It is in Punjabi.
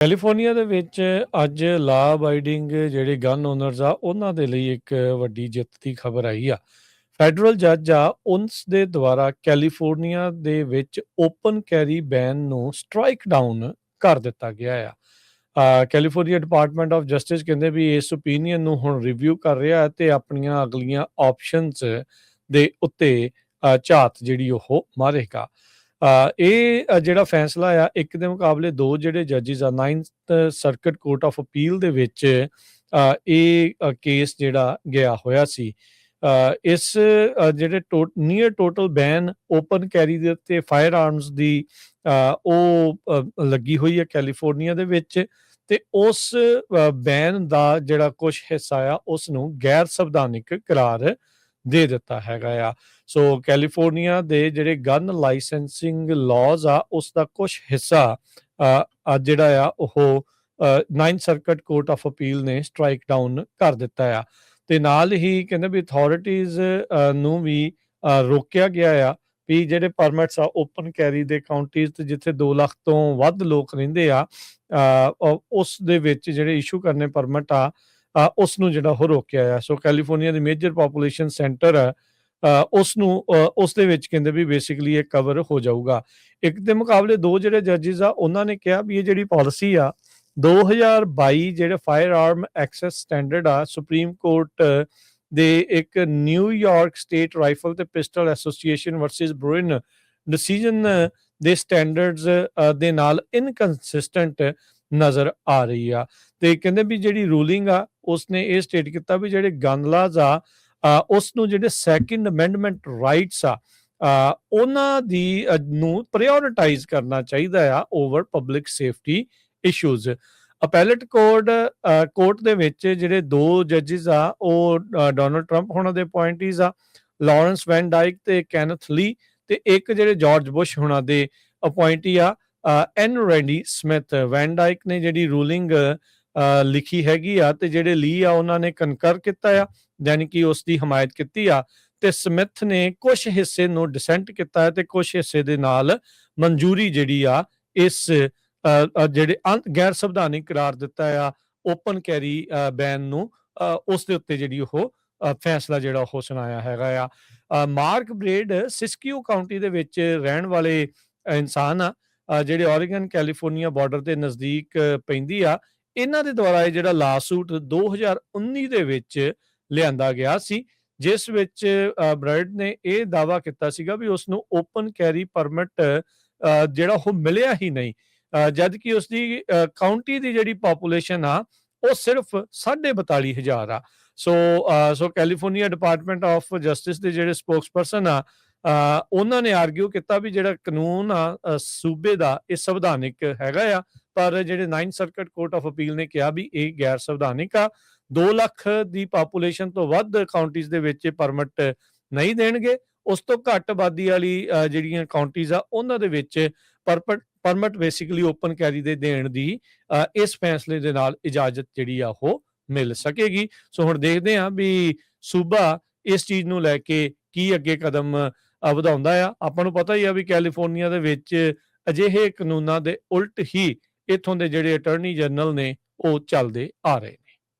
ਕੈਲੀਫੋਰਨੀਆ ਦੇ ਵਿੱਚ ਅੱਜ ਲਾ ਅਬਾਈਡਿੰਗ ਜਿਹੜੇ ਗਨ ਓਨਰਸ ਆ ਉਹਨਾਂ ਦੇ ਲਈ ਇੱਕ ਵੱਡੀ ਜਿੱਤ ਦੀ ਖਬਰ ਆਈ ਆ। ਫੈਡਰਲ ਜੱਜ ਆ ਉਨਸ ਦੇ ਦੁਆਰਾ ਕੈਲੀਫੋਰਨੀਆ ਦੇ ਵਿੱਚ ਓਪਨ ਕੈਰੀ ਬੈਨ ਨੂੰ ਸਟ੍ਰਾਈਕ ਡਾਊਨ ਕਰ ਦਿੱਤਾ ਗਿਆ ਆ। ਕੈਲੀਫੋਰਨੀਆ ਡਿਪਾਰਟਮੈਂਟ ਆਫ ਜਸਟਿਸ ਕਹਿੰਦੇ ਵੀ ਇਸ ਓਪੀਨੀਅਨ ਨੂੰ ਹੁਣ ਰਿਵਿਊ ਕਰ ਰਿਹਾ ਤੇ ਆਪਣੀਆਂ ਅਗਲੀਆਂ ਆਪਸ਼ਨਸ ਦੇ ਉੱਤੇ ਝਾਤ ਜਿਹੜੀ ਉਹ ਮਾਰੇਗਾ। ਇਹ ਜਿਹੜਾ ਫੈਸਲਾ ਆ ਇੱਕ ਦੇ ਮੁਕਾਬਲੇ ਦੋ ਜਿਹੜੇ ਜੱਜਿਸ ਆ 9th circuit court of appeal ਦੇ ਵਿੱਚ ਇਹ ਕੇਸ ਜਿਹੜਾ ਗਿਆ ਹੋਇਆ ਸੀ। ਇਸ ਜਿਹੜੇ near total ban open carry ਦੇ ਉੱਤੇ ਫਾਇਰ ਆਰਮਸ ਦੀ ਉਹ ਲੱਗੀ ਹੋਈ ਹੈ ਕੈਲੀਫੋਰਨੀਆ ਦੇ ਵਿੱਚ, ਤੇ ਉਸ ਬੈਨ ਦਾ ਜਿਹੜਾ ਕੁਝ ਹਿੱਸਾ ਆ ਉਸ ਨੂੰ ਗੈਰ ਸੰਵਿਧਾਨਿਕ ਕਰਾਰ ਦੇ ਦਿੱਤਾ ਹੈਗਾ ਆ। ਸੋ ਕੈਲੀਫੋਰਨੀਆ ਦੇ ਜਿਹੜੇ ਗਨ ਲਾਇਸੈਂਸਿੰਗ ਲਾਜ਼ ਆ ਉਸ ਦਾ ਕੁਝ ਹਿੱਸਾ ਜਿਹੜਾ ਆ ਉਹ 9th circuit court of appeal ਨੇ ਸਟ੍ਰਾਈਕ ਡਾਊਨ ਕਰ ਦਿੱਤਾ ਆ। ਤੇ ਨਾਲ ਹੀ ਕਹਿੰਦੇ ਵੀ ਅਥਾਰਟੀਜ਼ ਨੂੰ ਵੀ ਰੋਕਿਆ ਗਿਆ ਆ ਵੀ ਜਿਹੜੇ ਪਰਮਿਟਸ ਆ ਓਪਨ ਕੈਰੀ ਦੇ ਕਾਉਂਟੀਜ਼ ਤੇ ਜਿੱਥੇ 2 ਲੱਖ ਤੋਂ ਵੱਧ ਲੋਕ ਰਹਿੰਦੇ ਆ ਉਸ ਦੇ ਵਿੱਚ ਜਿਹੜੇ ਇਸ਼ੂ ਕਰਨੇ ਪਰਮਿਟ ਆ ਉਸ ਨੂੰ ਜਿਹੜਾ ਉਹ ਰੋਕਿਆ ਆ। ਸੋ ਕੈਲੀਫੋਰਨੀਆ ਦੀ ਮੇਜਰ ਪਾਪੂਲੇਸ਼ਨ ਸੈਂਟਰ ਉਸ ਦੇ ਵਿੱਚ ਕਹਿੰਦੇ ਵੀ ਬੇਸਿਕਲੀ ਇਹ ਕਵਰ ਹੋ ਜਾਊਗਾ। ਇੱਕ ਦੇ ਮੁਕਾਬਲੇ ਦੋ ਜਿਹੜੇ ਜੱਜਿਸ ਆ ਉਹਨਾਂ ਨੇ ਕਿਹਾ ਵੀ ਇਹ ਜਿਹੜੀ ਪਾਲਿਸੀ ਆ 2022 ਜਿਹੜੇ ਫਾਇਰ ਆਰਮ ਐਕਸੈਸ ਸਟੈਂਡਰਡ ਆ ਸੁਪਰੀਮ ਕੋਰਟ ਦੇ ਇੱਕ ਨਿਊਯਾਰਕ ਸਟੇਟ ਰਾਈਫਲ ਤੇ ਪਿਸਟਲ ਐਸੋਸੀਏਸ਼ਨ ਵਰਸਸ ਬਰੂਇਨ ਡਿਸੀਜਨ ਦੇ ਸਟੈਂਡਰਡਸ ਦੇ ਨਾਲ ਇਨਕਨਸਿਸਟੈਂਟ ਨਜ਼ਰ ਆ ਰਹੀ ਆ। ਤੇ ਕਹਿੰਦੇ ਵੀ ਜਿਹੜੀ ਰੂਲਿੰਗ ਆ ਉਸਨੇ ਇਹ ਸਟੇਟ ਕੀਤਾ ਵੀ ਜਿਹੜੇ ਗਨ ਲਾਜ਼ ਆ ਉਸ ਨੂੰ ਜਿਹੜੇ ਸੈਕੰਡ ਅਮੈਂਡਮੈਂਟ ਰਾਈਟਸ ਆ ਉਹਨਾਂ ਦੀ ਨੂੰ ਪ੍ਰਾਇਓਰਿਟਾਈਜ਼ ਕਰਨਾ ਚਾਹੀਦਾ ਆ over public safety issues. Appellate court ਦੇ ਵਿੱਚ ਜਿਹੜੇ ਦੋ ਜੱਜਿਸ ਆ ਉਹ ਡੋਨਲਡ ਟਰੰਪ ਹੋਣਾ ਦੇ ਅਪਾਇੰਟੀਜ਼ ਆ, ਲਾਰੈਂਸ ਵੈਨ ਡਾਈਕ ਤੇ ਕੈਨਥ ਲੀ, ਤੇ ਇੱਕ ਜਿਹੜੇ ਜਾਰਜ ਬੁਸ਼ ਹੋਣਾ ਦੇ ਅਪਾਇੰਟੀ ਆ ਐਨ ਰੈਂਡੀ ਸਮਿਥ। ਵੈਨ ਡਾਈਕ ਨੇ ਜਿਹੜੀ ਰੂਲਿੰਗ ਲਿਖੀ ਹੈਗੀ ਆ ਤੇ ਜਿਹੜੇ ਲੀ ਆ ਉਹਨਾਂ ਨੇ ਕਨਕਰ ਕੀਤਾ ਆ, ਯਾਨੀ ਕਿ ਉਸ ਦੀ ਹਮਾਇਤ ਕੀਤੀ ਆ, ਤੇ ਸਮਿਥ ਨੇ ਕੁਝ ਹਿੱਸੇ ਨੂੰ ਡਿਸੈਂਟ ਕੀਤਾ ਹੈ ਤੇ ਕੁਝ ਹਿੱਸੇ ਦੇ ਨਾਲ ਮਨਜ਼ੂਰੀ ਜਿਹੜੀ ਆ ਇਸ ਜਿਹੜੇ ਗੈਰ ਸੰਵਿਧਾਨਿਕ ਕਰਾਰ ਦਿੱਤਾ ਆ ਓਪਨ ਕੈਰੀ ਬੈਨ ਨੂੰ ਉਸ ਦੇ ਉੱਤੇ ਜਿਹੜੀ ਉਹ ਫੈਸਲਾ ਜਿਹੜਾ ਉਹ ਸੁਣਾਇਆ ਹੈਗਾ ਆ। ਮਾਰਕ ਬ੍ਰੇਡ ਸਿਸਕਿਊ ਕਾਉਂਟੀ ਦੇ ਵਿੱਚ ਰਹਿਣ ਵਾਲੇ ਇਨਸਾਨ ਆ ਜਿਹੜੇ ਓਰੀਗਨ ਕੈਲੀਫੋਰਨੀਆ ਬਾਰਡਰ ਦੇ ਨਜ਼ਦੀਕ ਪੈਂਦੀ ਆ। ਇਹਨਾਂ ਦੇ ਦੁਆਰਾ ਇਹ ਜਿਹੜਾ ਲਾਸੂਟ 2019 ਦੇ ਵਿੱਚ ਲਿਆਂਦਾ ਗਿਆ ਸੀ, ਜਿਸ ਵਿੱਚ ਬ੍ਰੈਡ ਨੇ ਇਹ ਦਾਅਵਾ ਕੀਤਾ ਸੀਗਾ ਵੀ ਉਸ ਨੂੰ ਓਪਨ ਕੈਰੀ ਪਰਮਿਟ ਜਿਹੜਾ ਉਹ ਮਿਲਿਆ ਹੀ ਨਹੀਂ, ਜਦ ਕਿ ਉਸ ਦੀ ਕਾਉਂਟੀ ਦੀ ਜਿਹੜੀ ਪਾਪੂਲੇਸ਼ਨ ਆ ਉਹ ਸਿਰਫ 42,500 ਆ। ਸੋ ਕੈਲੀਫੋਰਨੀਆ ਡਿਪਾਰਟਮੈਂਟ ਆਫ ਜਸਟਿਸ ਦੇ ਜਿਹੜੇ ਸਪੋਕਸਪਰਸਨ ਆ ਉਹਨਾਂ ਨੇ ਆਰਗਿਊ ਕੀਤਾ ਵੀ ਜਿਹੜਾ ਕਾਨੂੰਨ ਆ ਸੂਬੇ ਦਾ ਇਹ ਸੰਵਿਧਾਨਿਕ ਹੈਗਾ ਆ, ਪਰ ਜਿਹੜੇ 9th circuit court of appeal ਨੇ ਕਿਹਾ ਵੀ ਇਹ ਗੈਰ ਸੰਵਿਧਾਨਿਕ ਆ। 2 ਲੱਖ ਦੀ ਪਾਪੂਲੇਸ਼ਨ ਤੋਂ ਵੱਧ ਕਾਉਂਟੀਜ਼ ਦੇ ਵਿੱਚ ਪਰਮਿਟ ਨਹੀਂ ਦੇਣਗੇ। ਉਸ ਤੋਂ ਘੱਟ ਆਬਾਦੀ ਵਾਲੀ ਜਿਹੜੀਆਂ ਕਾਉਂਟੀਜ਼ ਆ ਉਹਨਾਂ ਦੇ ਵਿੱਚ ਪਰਮਿਟ ਬੇਸਿਕਲੀ ਓਪਨ ਕੈਰੀ ਦੇ ਦੇਣ ਦੀ ਇਸ ਫੈਸਲੇ ਦੇ ਨਾਲ ਇਜਾਜ਼ਤ ਜਿਹੜੀ ਆ ਉਹ ਮਿਲ ਸਕੇਗੀ। ਸੋ ਹੁਣ ਦੇਖਦੇ ਹਾਂ ਵੀ ਸੂਬਾ ਇਸ ਚੀਜ਼ ਨੂੰ ਲੈ ਕੇ ਕੀ ਅੱਗੇ ਕਦਮ ਵਧਾਉਂਦਾ ਆ। ਆਪਾਂ ਨੂੰ ਪਤਾ ਹੀ ਆ ਵੀ ਕੈਲੀਫੋਰਨੀਆ ਦੇ ਵਿੱਚ ਅਜਿਹੇ ਕਾਨੂੰਨਾਂ ਦੇ ਉਲਟ ਹੀ ਇੱਥੋਂ ਦੇ ਜਿਹੜੇ ਅਟਾਰਨੀ ਜਨਰਲ ਨੇ ਉਹ ਚੱਲਦੇ ਆ ਰਹੇ ਨੇ।